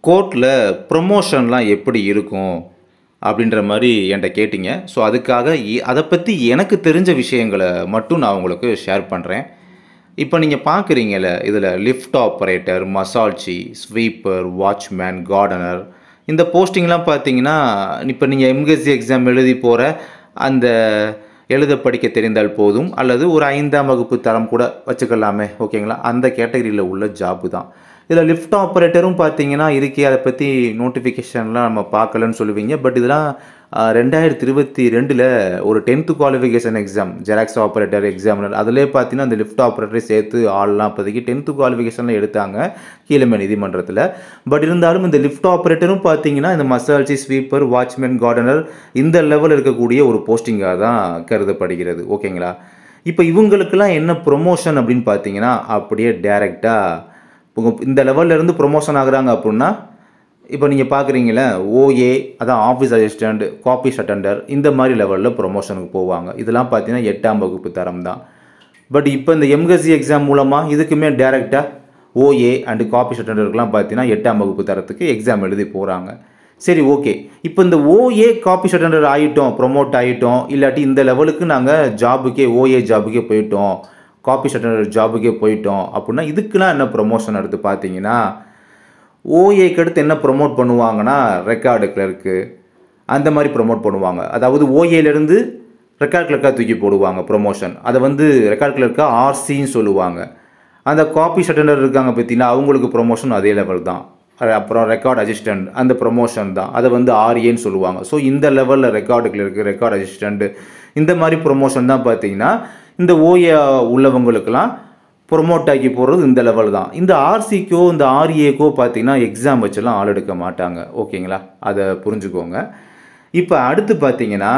கோர்ட்ல ப்ரமோஷன்லாம் எப்படி இருக்கும்? அப்படின்ற மாரி என்ட்ட கேட்டீங்க. ஸோ, அதுக்காக அத பத்தி எனக்கு தெரிஞ்ச விஷயங்கள மட்டும் நான் உங்களுக்கு ஷேர் பண்றேன். இப்ப நீங்க பார்க்குறீங்கல்ல, இதுல லிஃப்ட் ஆப்பரேட்டர், மசால்ச்சி, ஸ்வீப்பர், வாட்ச்மேன், கார்டனர் இந்த போஸ்டிங்லாம் பார்த்தீங்கன்னா, இப்ப நீங்க எம்எஸ்சி எக்ஸாம் எழுதி போற அந்த எழுத படிக்க தெரிந்தால் போதும், அல்லது ஒரு 5ஆம் வகுப்பு தரம் கூட வச்சுக்கலாமே, ஓகேங்களா? அந்த கேட்டகரியில உள்ள ஜாப் தான். இதில லிஃப்ட் ஆப்பரேட்டரும் பார்த்தீங்கன்னா, இருக்கே அத பத்தி நோட்டிஃபிகேஷன்லாம் நம்ம பார்க்கலன்னு சொல்லுவீங்க. பட் இதெல்லாம் 2022ல ஒரு 10த் qualification exam, xerox operator, examiner அதிலேயே பார்த்தீங்கன்னா, அந்த லிஃப்ட் ஆப்பரேட்டரையும் சேர்த்து ஆள்லாம் அப்போதைக்கு 10த் குவாலிஃபிகேஷன்ல எடுத்தாங்க, கீழமை நீதிமன்றத்தில. பட் இருந்தாலும் இந்த லிஃப்ட் ஆப்பரேட்டரும் பார்த்தீங்கன்னா, இந்த மசால்ச்சி, ஸ்வீப்பர், வாட்ச்மேன், கார்டனர் இந்த லெவல் இருக்கக்கூடிய ஒரு போஸ்டிங்கா தான் கருதப்படுகிறது. ஓகேங்களா? இப்ப இவங்களுக்கெல்லாம் என்ன ப்ரமோஷன் அப்படின்னு பார்த்தீங்கன்னா, அப்படியே டைரக்ட்டா இந்த லெவல்ல இருந்து ப்ரமோஷன் ஆகுறாங்க அப்புட்னா, இப்ப நீங்க பார்க்குறீங்கல்ல, ஓஏ அதான் ஆஃபீஸ் அசிஸ்டன்ட், காப்பீஸ் அட்டெண்டர் இந்த மாரி லெவல்ல ப்ரமோஷனுக்கு போவாங்க. இதெல்லாம் பார்த்தீங்கன்னா 8ஆம் வகுப்பு தரம் தான். பட் இப்ப இந்த எம்எஸ்சி எக்ஸாம் மூலமா இதுக்குமே டைரக்ட்டா ஓஏ அண்ட் காப்பீஸ் அட்டெண்டருக்குலாம் பார்த்தீங்கன்னா 8ஆம் வகுப்பு தரத்துக்கு எக்ஸாம் எழுதி போறாங்க. சரி, ஓகே. இப்ப இந்த ஓஏ காப்பீஸ் அட்டெண்டர் ஆயிட்டோம், ப்ரமோட் ஆயிட்டோம், இல்லாட்டி இந்த லெவலுக்கு நாங்க ஜாபுக்கே ஓஏ ஜாபுக்கே போயிட்டோம், காப்பீஸ் அட்டெண்டர் ஜாபுக்கே போயிட்டோம் அப்படின்னா, இதுக்கெல்லாம் என்ன ப்ரமோஷன் அடுத்து பார்த்தீங்கன்னா, ஓஏக்கு அடுத்து என்ன ப்ரமோட் பண்ணுவாங்கன்னா, ரெக்கார்டு கிளர்க்கு அந்த மாரி ப்ரமோட் பண்ணுவாங்க. அதாவது ஓஏலேருந்து ரெக்கார்ட் கிளர்க்கா தூக்கி போடுவாங்க ப்ரமோஷன். அதை வந்து ரெக்கார்ட் கிளர்க்கா ஆர்சின்னு சொல்லுவாங்க. அந்த காப்பீஸ் அட்டெண்டர் இருக்காங்க பார்த்தீங்களா, அவங்களுக்கு ப்ரமோஷன் அதே லெவல் தான். அப்புறம் ரெக்கார்ட் அசிஸ்டன்ட் அந்த ப்ரமோஷன் தான். அதை வந்து ஆர்ஏன்னு சொல்லுவாங்க. ஸோ இந்த லெவலில் ரெக்கார்டு கிளர்க்கு, ரெக்கார்ட் அசிஸ்டன்ட் இந்த மாதிரி ப்ரமோஷன் தான் பார்த்தீங்கன்னா, இந்த ஓஏ உள்ளவங்களுக்கெல்லாம் ப்ரொமோட் ஆக்கி போடுறது இந்த லெவல் தான். இந்த ஆர்சிக்கோ இந்த ஆர்ஏக்கோ பார்த்தீங்கன்னா எக்ஸாம் வச்செல்லாம் ஆள் எடுக்க மாட்டாங்க. ஓகேங்களா? அதை புரிஞ்சுக்கோங்க. இப்போ அடுத்து பார்த்தீங்கன்னா,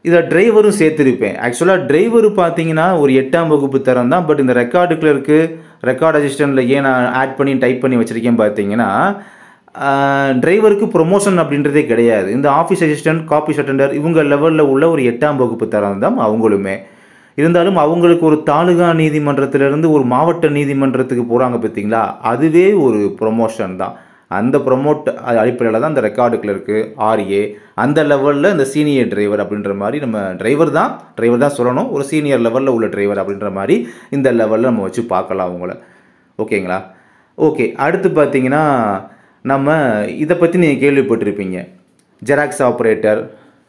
இதில் டிரைவரும் சேர்த்துருப்பேன். ஆக்சுவலாக டிரைவரு பார்த்தீங்கன்னா ஒரு 8ஆம் வகுப்பு தரம் தான். பட் இந்த ரெக்கார்டு கிளர்க்கு, ரெக்கார்ட் அசிஸ்டண்ட்டில் ஏன் நான் ஆட் பண்ணி டைப் பண்ணி வச்சுருக்கேன் பார்த்தீங்கன்னா, டிரைவருக்கு ப்ரொமோஷன் அப்படின்றதே கிடையாது. இந்த ஆஃபீஸ் அசிஸ்டன்ட், காப்பீஸ் அட்டெண்டர் இவங்க லெவலில் உள்ள ஒரு 8ஆம் வகுப்பு தரம் தான் அவங்களுமே. இருந்தாலும் அவங்களுக்கு ஒரு தாலுகா நீதிமன்றத்திலிருந்து ஒரு மாவட்ட நீதிமன்றத்துக்கு போகிறாங்க பார்த்தீங்களா, அதுவே ஒரு ப்ரொமோஷன் தான். அந்த ப்ரொமோட் அடிப்படையில் தான் இந்த ரெக்கார்டு கிளர்க்கு, ஆர்ஏ அந்த லெவலில் இந்த சீனியர் டிரைவர் அப்படின்ற மாதிரி நம்ம டிரைவர் தான் சொல்லணும். ஒரு சீனியர் லெவலில் உள்ள டிரைவர் அப்படின்ற மாதிரி இந்த லெவலில் நம்ம வச்சு பார்க்கலாம் அவங்கள. ஓகேங்களா? ஓகே. அடுத்து பார்த்தீங்கன்னா, நம்ம இதை பற்றி நீங்கள் கேள்விப்பட்டிருப்பீங்க. ஜெராக்ஸ் ஆப்ரேட்டர்,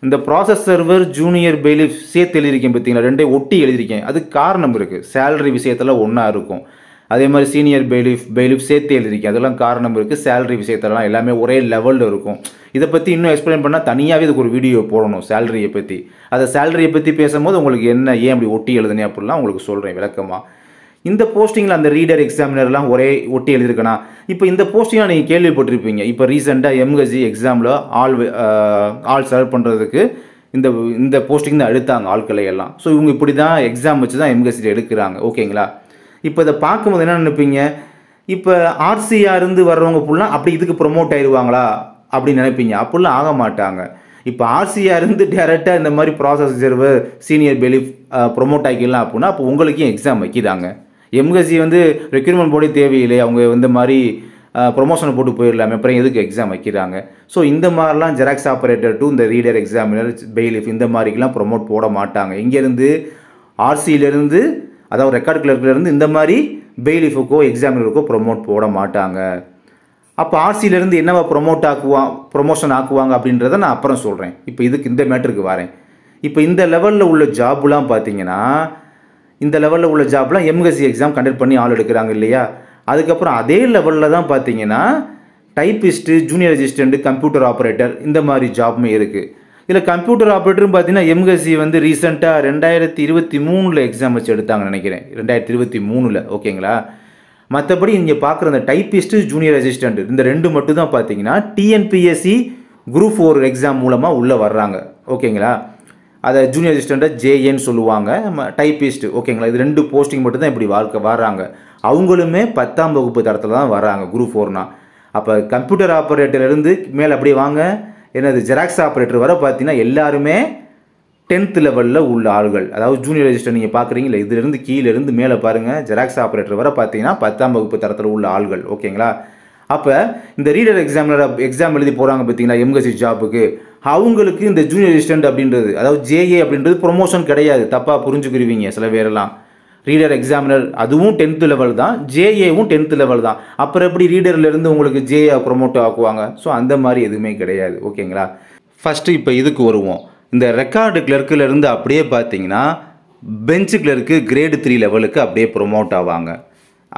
இந்த ப்ராசஸ் சர்வர், ஜூனியர் பெயிலிஃப் சேர்த்து எழுதியிருக்கேன் பார்த்தீங்களா, ரெண்டையும் ஒட்டி எழுதியிருக்கேன். அதுக்கு காரணம் இருக்குது. சேலரி விஷயத்தில் ஒன்றா இருக்கும். அதே மாதிரி சீனியர் பெயிலிஃப் சேர்த்து எழுதியிருக்கேன். அதெல்லாம் காரணம் இருக்குது. சேலரி விஷயத்தெல்லாம் எல்லாமே ஒரே லெவலில் இருக்கும். இதை பற்றி இன்னும் எக்ஸ்பிளைன் பண்ணால் தனியாகவே இதுக்கு ஒரு வீடியோ போடணும் சேலரியை பற்றி. அதை சேலரியை பற்றி பேசும்போது உங்களுக்கு என்ன ஏன் அப்படி ஒட்டி எழுதுனே அப்படிலாம் உங்களுக்கு சொல்கிறேன் விளக்கமாக. இந்த போஸ்டிங்கில் அந்த ரீடர் எக்ஸாமினர்லாம் ஒரே ஒட்டி எழுதியிருக்கனா. இப்போ இந்த போஸ்டிங்லாம் நீங்கள் கேள்விப்பட்டிருப்பீங்க. இப்போ ரீசெண்டாக எம்எஸ்சி எக்ஸாமில் ஆள் சர்வ் பண்ணுறதுக்கு இந்த போஸ்டிங் தான் எடுத்தாங்க ஆட்களை எல்லாம். ஸோ இவங்க இப்படி தான் எக்ஸாம் வச்சு தான் எம்எஸ்சியில் எடுக்கிறாங்க. ஓகேங்களா? இப்போ இதை பார்க்கும்போது என்ன நினைப்பீங்க, இப்போ ஆர்சியாக இருந்து வர்றவங்க ஃபுல்லாக அப்படி இதுக்கு ப்ரொமோட் ஆயிடுவாங்களா அப்படின்னு நினைப்பீங்க. அப்படிலாம் ஆக மாட்டாங்க. இப்போ ஆர்சியாக இருந்து டேரெக்டாக இந்த மாதிரி process server, senior bailiff promote ஆகிக்கலாம் அப்படின்னா அப்போ உங்களுக்கும் எக்ஸாம் வைக்கிறாங்க. எம்எஸ்சி வந்து ரெக்ரூட்மெண்ட் போர்டே தேவையில்லை, அவங்க இந்த மாதிரி ப்ரொமோஷனை போட்டு போயிடலாமே, அப்புறம் எதுக்கு எக்ஸாம் வைக்கிறாங்க. ஸோ இந்த மாதிரிலாம் ஜெராக்ஸ் ஆப்பரேட்டர் டு இந்த ரீடர் எக்ஸாமினர், பெயிலிஃப் இந்த மாதிரிக்கெலாம் ப்ரொமோட் போட மாட்டாங்க. இங்கேருந்து ஆர்சியிலேருந்து அதாவது ரெக்கார்டு கிளர்க்கிலேருந்து இந்த மாதிரி பெயிலிஃபுக்கோ எக்ஸாமினருக்கோ ப்ரொமோட் போட மாட்டாங்க. அப்போ ஆர்சியிலேருந்து என்னவா ப்ரொமோஷன் ஆக்குவாங்க அப்படின்றத நான் அப்புறம் சொல்கிறேன். இப்போ இதுக்கு இந்த மேட்டருக்கு வரேன். இப்போ இந்த லெவலில் உள்ள ஜாப்லாம் பார்த்தீங்கன்னா, இந்த லெவலில் உள்ள ஜாப்லாம் எம்எஸ்சி எக்ஸாம் கண்டக்ட் பண்ணி ஆள் எடுக்கிறாங்க இல்லையா. அதுக்கப்புறம் அதே லெவலில் தான் பார்த்தீங்கன்னா typist, junior assistant, computer operator இந்த மாதிரி ஜாப்புமே இருக்குது. இதில் கம்ப்யூட்டர் ஆப்ரேட்டரும் பார்த்தீங்கன்னா எம்எஸ்சி வந்து ரீசெண்டாக 2023ல் எக்ஸாம் வச்சு எடுத்தாங்கன்னு நினைக்கிறேன். 2023ல். ஓகேங்களா? மற்றபடி இங்கே பார்க்குற அந்த டைப்பிஸ்ட்டு, ஜூனியர் அசிஸ்டண்ட் இந்த ரெண்டு மட்டும் தான் பார்த்தீங்கன்னா டிஎன்பிஎஸ்சி குரூப் 4 எக்ஸாம் மூலமாக உள்ளே வர்றாங்க. ஓகேங்களா? அதை ஜூனியர் அசிஸ்டண்ட்டை ஜேஏன்னு சொல்லுவாங்க, டைப்பிஸ்ட்டு. ஓகேங்களா? இது ரெண்டு போஸ்டிங் மட்டும் தான் இப்படி வர்றாங்க. அவங்களுமே 10ஆம் வகுப்பு தரத்தில் தான் வர்றாங்க குரூப் 4னா. அப்போ கம்ப்யூட்டர் ஆப்ரேட்டர்லேருந்து மேலே அப்படியே வாங்க, என்னது ஜெராக்ஸ் ஆப்ரேட்டர் வர பார்த்தீங்கன்னா எல்லாருமே 10th லெவலில் உள்ள ஆள்கள். அதாவது ஜூனியர் அசிஸ்டன்ட் நீங்கள் பார்க்குறீங்களா, இதிலிருந்து கீழேருந்து மேலே பாருங்கள், ஜெராக்ஸ் ஆப்ரேட்டர் வர பார்த்தீங்கன்னா 10ஆம் வகுப்பு தரத்தில் உள்ள ஆள்கள். ஓகேங்களா? அப்போ இந்த ரீடர் எக்ஸாம் எழுதி போகிறாங்க பார்த்தீங்களா எம்எஸ்சி ஜாபுக்கு, அவங்களுக்கு இந்த ஜூனியர் அசிஸ்டன்ட் அப்படின்றது, அதாவது ஜேஏ அப்படின்றது ப்ரொமோஷன் கிடையாது. தப்பாக புரிஞ்சுக்கிருவீங்க சில பேரெல்லாம். ரீடர் எக்ஸாமினர் அதுவும் 10th லெவல் தான், ஜேஏவும் 10th லெவல் தான். அப்புறம் எப்படி ரீடர்லேருந்து உங்களுக்கு ஜேஏ ப்ரொமோட் ஆக்குவாங்க? ஸோ அந்த மாதிரி எதுவுமே கிடையாது. ஓகேங்களா? ஃபஸ்ட்டு இப்போ இதுக்கு வருவோம். இந்த ரெக்கார்டு கிளர்க்கிலேருந்து அப்படியே பார்த்தீங்கன்னா பெஞ்சு கிளர்க்கு கிரேடு 3 லெவலுக்கு அப்படியே ப்ரொமோட் ஆவாங்க.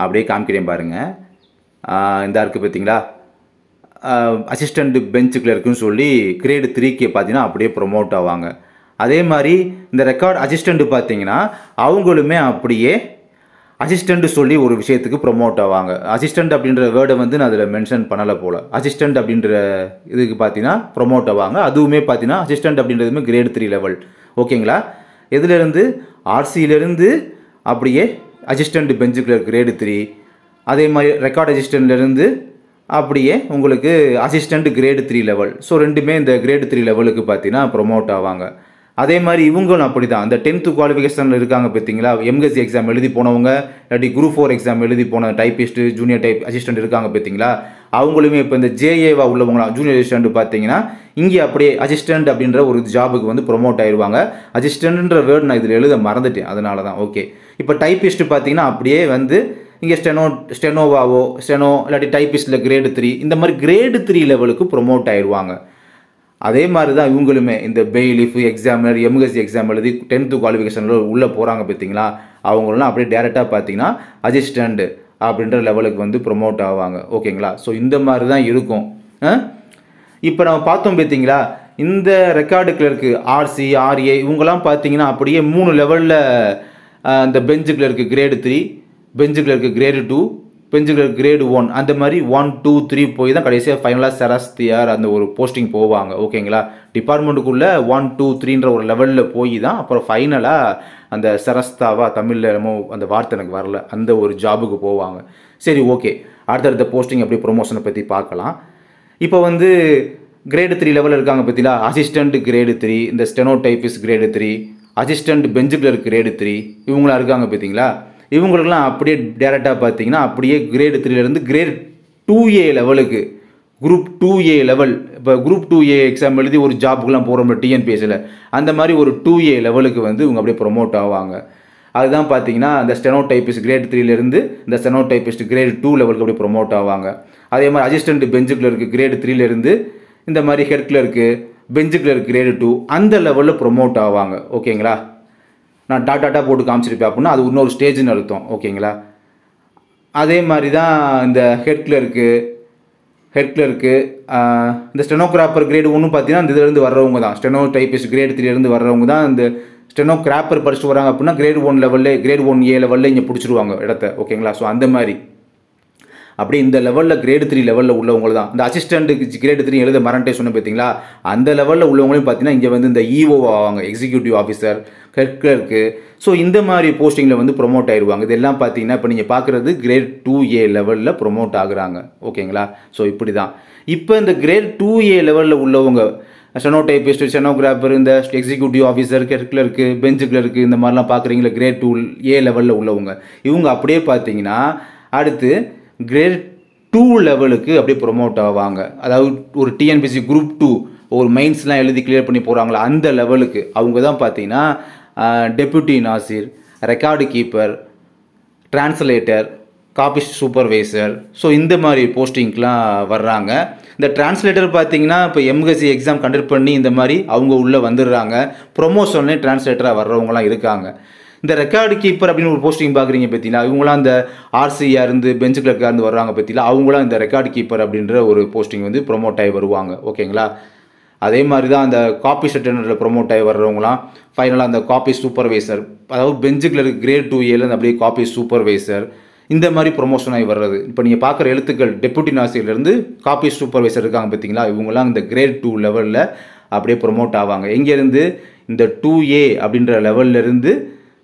அப்படியே காமிக்கிறேன் பாருங்கள். இந்த இருக்குது பார்த்தீங்களா, அசிஸ்டண்ட் பெஞ்ச் கிளர்க்குன்னு சொல்லி கிரேடு 3க்கு பார்த்தீங்கன்னா அப்படியே ப்ரொமோட் ஆவாங்க. அதே மாதிரி இந்த ரெக்கார்ட் அசிஸ்டண்ட் பார்த்தீங்கன்னா அவங்களுமே அப்படியே அசிஸ்டண்ட் சொல்லி ஒரு விஷயத்துக்கு ப்ரொமோட் ஆவாங்க. அசிஸ்டண்ட் அப்படின்ற வேர்டை வந்து நான் அதில் மென்ஷன் பண்ணலை போல். அசிஸ்டண்ட் அப்படின்ற இதுக்கு பார்த்தீங்கன்னா ப்ரொமோட் ஆவாங்க. அதுவுமே பார்த்தீங்கன்னா அசிஸ்டண்ட் அப்படின்றதுமே கிரேடு 3 லெவல். ஓகேங்களா? எதுலேருந்து? ஆர்சியிலேருந்து அப்படியே அசிஸ்டண்ட் பெஞ்சு கிளர்க் கிரேடு 3. அதே மாதிரி ரெக்கார்ட் அசிஸ்டண்ட்லேருந்து அப்படியே உங்களுக்கு அசிஸ்டண்ட் கிரேடு 3 லெவல். ஸோ ரெண்டுமே இந்த கிரேடு 3 லெவலுக்கு பார்த்தீங்கன்னா ப்ரொமோட் ஆவாங்க. அதே மாதிரி இவங்களும் அப்படி தான். அந்த 10th குவாலிஃபிகேஷனில் இருக்காங்க பார்த்தீங்களா, எம்எஸ்சி எக்ஸாம் எழுதி போனவங்க, இல்லாட்டி குரூப் 4 எக்ஸாம் எழுதி போன டைப்பிஸ்ட்டு, ஜூனியர் டைப் அசிஸ்டண்ட் இருக்காங்க பார்த்தீங்களா, அவங்களுமே இப்போ இந்த ஜேஏவா உள்ளவங்களாம் ஜூனியர் அசிஸ்டண்ட் பார்த்தீங்கன்னா இங்கே அப்படியே அசிஸ்டண்ட் அப்படின்ற ஒரு ஜாபுக்கு வந்து ப்ரொமோட் ஆயிடுவாங்க. அசிஸ்டண்ட்ன்ற வேர்டு நான் இதில் எழுத மறந்துட்டேன், அதனால தான். ஓகே, இப்போ டைப்பிஸ்ட்டு பார்த்தீங்கன்னா அப்படியே வந்து இங்கே ஸ்டெனோவாவோ இல்லாட்டி டைப்பிஸ்ட்டில் கிரேடு 3 இந்த மாதிரி கிரேடு 3 லெவலுக்கு ப்ரொமோட் ஆயிடுவாங்க. அதே மாதிரி தான் இவங்களுமே இந்த பெய்லிஃப் எக்ஸாமினர் எம்எஸ்சி எக்ஸாம் எழுதி 10th குவாலிஃபிகேஷனில் உள்ளே போகிறாங்க பார்த்தீங்களா, அவங்களெலாம் அப்படியே டேரெக்டாக பார்த்தீங்கன்னா அசிஸ்டண்ட் அப்படின்ற லெவலுக்கு வந்து ப்ரொமோட் ஆவாங்க. ஓகேங்களா? ஸோ இந்த மாதிரி தான் இருக்கும். இப்போ நம்ம பார்த்தோம் பார்த்தீங்களா, இந்த ரெக்கார்டு கிளர்க்கு ஆர்சி ஆர்ஏ இவங்கெல்லாம் பார்த்தீங்கன்னா அப்படியே 3 லெவலில் இந்த பெஞ்சு கிளர்க்கு கிரேடு 3, பெஞ்சு கிளர்க்கு கிரேடு 2, பெஞ்சு கிளர்க் கிரேடு 1 அந்த மாதிரி 1 2 3 போய் தான் கடைசியாக ஃபைனலாக செரஸ்தியார் அந்த ஒரு போஸ்டிங் போவாங்க. ஓகேங்களா? டிபார்ட்மெண்ட்டுக்குள்ளே 1 2 3ன்ற ஒரு லெவலில் போய் தான் அப்புறம் ஃபைனலாக அந்த செரஸ்தாவா, தமிழில் என்னமோ அந்த வார்த்தை எனக்கு வரல, அந்த ஒரு ஜாபுக்கு போவாங்க. சரி, ஓகே, அடுத்தடுத்த போஸ்டிங் அப்படியே ப்ரொமோஷனை பற்றி பார்க்கலாம். இப்போ வந்து கிரேடு 3 லெவலில் இருக்காங்க பார்த்தீங்களா, அசிஸ்டண்ட் கிரேடு 3, இந்த ஸ்டெனோ டைப்பிஸ்ட் கிரேடு 3, அசிஸ்டண்ட் பெஞ்சு கிளர்க் கிரேடு 3 இவங்களாம் இருக்காங்க பார்த்தீங்களா, இவங்களுக்கெல்லாம் அப்படியே டேரெக்டாக பார்த்தீங்கன்னா அப்படியே கிரேடு 3லேருந்து கிரேட் 2A லெவலுக்கு, குரூப் 2A லெவல். இப்போ குரூப் 2A எக்ஸாம் எழுதி ஒரு ஜாப்புக்கெலாம் போகிறோம்ல டிஎன்பிஎஸ்சியில், அந்த மாதிரி ஒரு 2A லெவலுக்கு வந்து இவங்க அப்படியே ப்ரொமோட் ஆவாங்க. அதுதான் பார்த்தீங்கன்னா அந்த ஸ்டெனோ டைப்பிஸ்ட் கிரேட் 3லேருந்து இந்த ஸ்டெனோ டைப்பிஸ்ட் கிரேடு 2 லெவலுக்கு அப்படியே ப்ரொமோட் ஆவாங்க. அதே மாதிரி அசிஸ்டண்ட் பெஞ்சு கிளர்க்கு கிரேடு 3லேருந்து இந்த மாதிரி ஹெட் கிளர்க்கு பெஞ்சு கிளர்க் கிரேடு 2 அந்த லெவலில் ப்ரொமோட் ஆவாங்க. ஓகேங்களா? நான் டாட்டா போட்டு காமிச்சிருப்பேன் அப்படின்னா அது இன்னொரு ஸ்டேஜ்னு அர்த்தம். ஓகேங்களா? அதே மாதிரி தான் இந்த ஹெட் கிளர்க்கு இந்த ஸ்டெனோகிராப்பர் கிரேடு 1 பார்த்தீங்கன்னா இந்த இதுலேருந்து வர்றவங்க தான். ஸ்டெனோ டைப்பிஸ்ட் கிரேடு 3லேருந்து வர்றவங்க தான் இந்த ஸ்டெனோகிராப்பர் படிச்சுட்டு வராங்க அப்படின்னா கிரேடு 1 லெவலில், கிரேடு 1A லெவலில் இங்கே பிடிச்சிருவாங்க இடத்த. ஓகேங்களா? ஸோ அந்த மாதிரி அப்படி இந்த லெவலில் கிரேடு 3 லெவலில் உள்ளவங்க தான். இந்த அசிஸ்டண்ட்டுக்கு கிரேடு 3 எழுத மறந்துட்டே சொன்ன பார்த்தீங்களா, அந்த லெவலில் உள்ளவங்களையும் பார்த்தீங்கன்னா இங்கே வந்து இந்த இஓ ஆவாங்க, executive officer, head clerk. So இந்த மாதிரி போஸ்டிங்கில் வந்து ப்ரொமோட் ஆயிடுவாங்க. இதெல்லாம் பார்த்தீங்கன்னா இப்போ நீங்கள் பார்க்குறது கிரேட் 2A லெவலில் ப்ரொமோட் ஆகுறாங்க. ஓகேங்களா? ஸோ இப்படி தான். இப்போ இந்த கிரேட் 2A லெவலில் உள்ளவங்க ஸ்டெனோ டைப்பிஸ்ட், ஸ்டெனோகிராஃபர், இந்த எக்ஸிக்யூட்டிவ் ஆஃபீஸர், ஹெட் கிளர்க்கு, பெஞ்சு கிளர்க்கு இந்த மாதிரிலாம் பார்க்குறீங்களா, கிரேட் 2A லெவலில் உள்ளவங்க இவங்க அப்படியே பார்த்தீங்கன்னா அடுத்து கிரேட் 2 லெவலுக்கு அப்படியே ப்ரொமோட் ஆவாங்க. அதாவது ஒரு டிஎன்பிஎஸ்சி குரூப் 2 ஒரு மெயின்ஸ்லாம் எழுதி கிளியர் பண்ணி போகிறாங்களா அந்த லெவலுக்கு அவங்க தான் பார்த்தீங்கன்னா டெப்யூட்டி நாசிர், record keeper, translator, copy supervisor. So இந்த மாதிரி போஸ்டிங்க்கெலாம் வர்றாங்க. இந்த டிரான்ஸ்லேட்டர் பார்த்தீங்கன்னா இப்போ எம்எஸ்சி எக்ஸாம் கண்டக்ட் பண்ணி இந்த மாதிரி அவங்க உள்ளே வந்துடுறாங்க. ப்ரொமோஷன்லேயே டிரான்ஸ்லேட்டராக வர்றவங்களாம் இருக்காங்க. இந்த ரெக்கார்டு கீப்பர் அப்படின்னு ஒரு போஸ்டிங் பார்க்குறீங்க பார்த்தீங்களா, இவங்களாம் இந்த ஆர்சியாக இருந்து பெஞ்சு கிளர்க்காக இருந்து வர்றாங்க பார்த்தீங்களா, அவங்களாம் இந்த ரெக்கார்டு கீப்பர் அப்படின்ற ஒரு போஸ்டிங் வந்து ப்ரொமோட் ஆகி வருவாங்க. ஓகேங்களா? அதே மாதிரி தான் அந்த காப்பி செட்டரில் ப்ரொமோட் ஆகி வர்றவங்களாம் ஃபைனலாக அந்த காப்பி சூப்பர்வைசர், அதாவது பெஞ்சு கிளர்க் கிரேட் 2A அப்படியே காப்பி சூப்பர்வைசர் இந்த மாதிரி ப்ரொமோஷன் ஆகி வர்றது. இப்போ நீங்கள் பார்க்குற எழுத்துக்கள் டெப்யூட்டி நாசிலேருந்து காப்பி சூப்பர்வைசர் இருக்காங்க பார்த்தீங்களா, இவங்களாம் இந்த கிரேட் 2 லெவலில் அப்படியே ப்ரொமோட் ஆவாங்க. எங்கேருந்து? இந்த 2A அப்படின்ற லெவல்லேருந்து.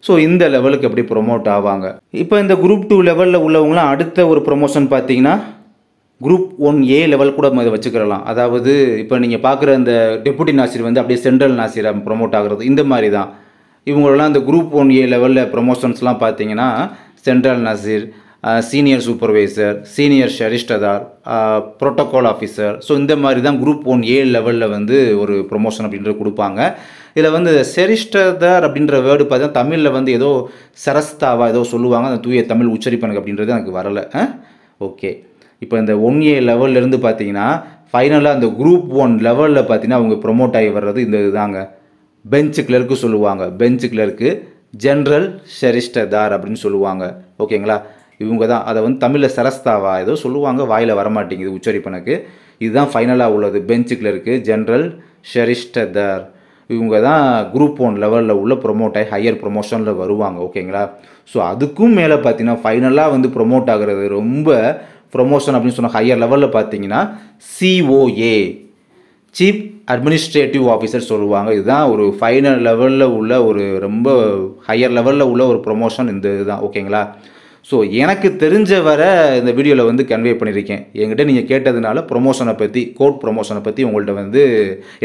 ஸோ இந்த லெவலுக்கு அப்படியே ப்ரொமோட் ஆவாங்க. இப்போ இந்த குரூப் 2 லெவலில் உள்ளவங்களாம் அடுத்த ஒரு ப்ரொமோஷன் பார்த்தீங்கன்னா குரூப் 1A லெவல் கூட இதை வச்சுக்கிறலாம். அதாவது இப்போ நீங்கள் பார்க்குற இந்த டெப்யூட்டி நாசிர் வந்து அப்படியே சென்ட்ரல் நாசிராக ப்ரொமோட் ஆகிறது இந்த மாதிரி தான். இவங்களெல்லாம் இந்த குரூப் 1A லெவலில் ப்ரொமோஷன்ஸ்லாம் பார்த்தீங்கன்னா சென்ட்ரல் நாசிர், சீனியர் சூப்பர்வைசர், சீனியர் ஷெரிஸ்டதார், புரோட்டோகால் ஆஃபீஸர். ஸோ இந்த மாதிரி தான் குரூப் 1A லெவலில் வந்து ஒரு ப்ரொமோஷன் அப்படின்றது கொடுப்பாங்க. இதில் வந்து செரிஸ்டதார் அப்படின்ற வேர்டு பார்த்தீங்கன்னா தமிழில் வந்து ஏதோ சரஸ்தாவா ஏதோ சொல்லுவாங்க, அந்த தூய தமிழ் உச்சரிப்பனுக்கு அப்படின்றது எனக்கு வரலை. ஓகே, இப்போ இந்த 1A லெவல்லேருந்து பார்த்தீங்கன்னா ஃபைனலாக அந்த குரூப் 1 லெவலில் பார்த்தீங்கன்னா அவங்க ப்ரொமோட் ஆகி வர்றது இந்த இதுதாங்க. பெஞ்ச் கிளர்க்கு சொல்லுவாங்க. பெஞ்ச் கிளர்க்கு ஜென்ரல் ஷெரிஸ்டதார் அப்படின்னு சொல்லுவாங்க. ஓகேங்களா, இவங்க தான். அதை வந்து தமிழில் சரஸ்தாவா ஏதோ சொல்லுவாங்க, வாயில் வரமாட்டேங்குது உச்சரிப்பனுக்கு. இதுதான் ஃபைனலாக உள்ளது. பெஞ்ச் கிளர்க்கு ஜென்ரல் ஷெரிஸ்டதார் இவங்க தான் குரூப் 1 லெவலில் உள்ள ப்ரொமோட் ஆகி ஹையர் ப்ரொமோஷனில் வருவாங்க. ஓகேங்களா, ஸோ அதுக்கும் மேலே பார்த்தீங்கன்னா ஃபைனலாக வந்து ப்ரொமோட் ஆகிறது ரொம்ப ப்ரொமோஷன் அப்படின்னு சொன்ன ஹையர் லெவலில் பார்த்தீங்கன்னா COA, சீஃப் அட்மினிஸ்ட்ரேட்டிவ் ஆஃபீஸர் சொல்லுவாங்க. இதுதான் ஒரு ஃபைனல் லெவலில் உள்ள ஒரு ரொம்ப ஹையர் லெவலில் உள்ள ஒரு ப்ரொமோஷன் இந்த இதுதான். ஓகேங்களா, ஸோ எனக்கு தெரிஞ்ச வர இந்த வீடியோவில் வந்து கன்வே பண்ணியிருக்கேன். என்கிட்ட நீங்கள் கேட்டதுனால ப்ரொமோஷனை பற்றி, கோட் ப்ரொமோஷனை பற்றி உங்கள்கிட்ட வந்து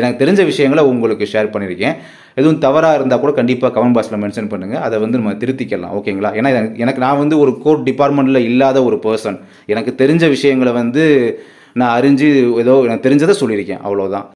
எனக்கு தெரிஞ்ச விஷயங்களை உங்களுக்கு ஷேர் பண்ணியிருக்கேன். எதுவும் தவறாக இருந்தால் கூட கண்டிப்பாக கமெண்ட் பாக்ஸில் மென்ஷன் பண்ணுங்கள், அதை வந்து நம்ம திருத்திக்கலாம். ஓகேங்களா, ஏன்னா எனக்கு நான் வந்து ஒரு கோட் டிபார்ட்மெண்ட்டில் இல்லாத ஒரு பர்சன். எனக்கு தெரிஞ்ச விஷயங்களை வந்து நான் அறிஞ்சு ஏதோ எனக்கு தெரிஞ்சதை சொல்லியிருக்கேன், அவ்வளோதான்.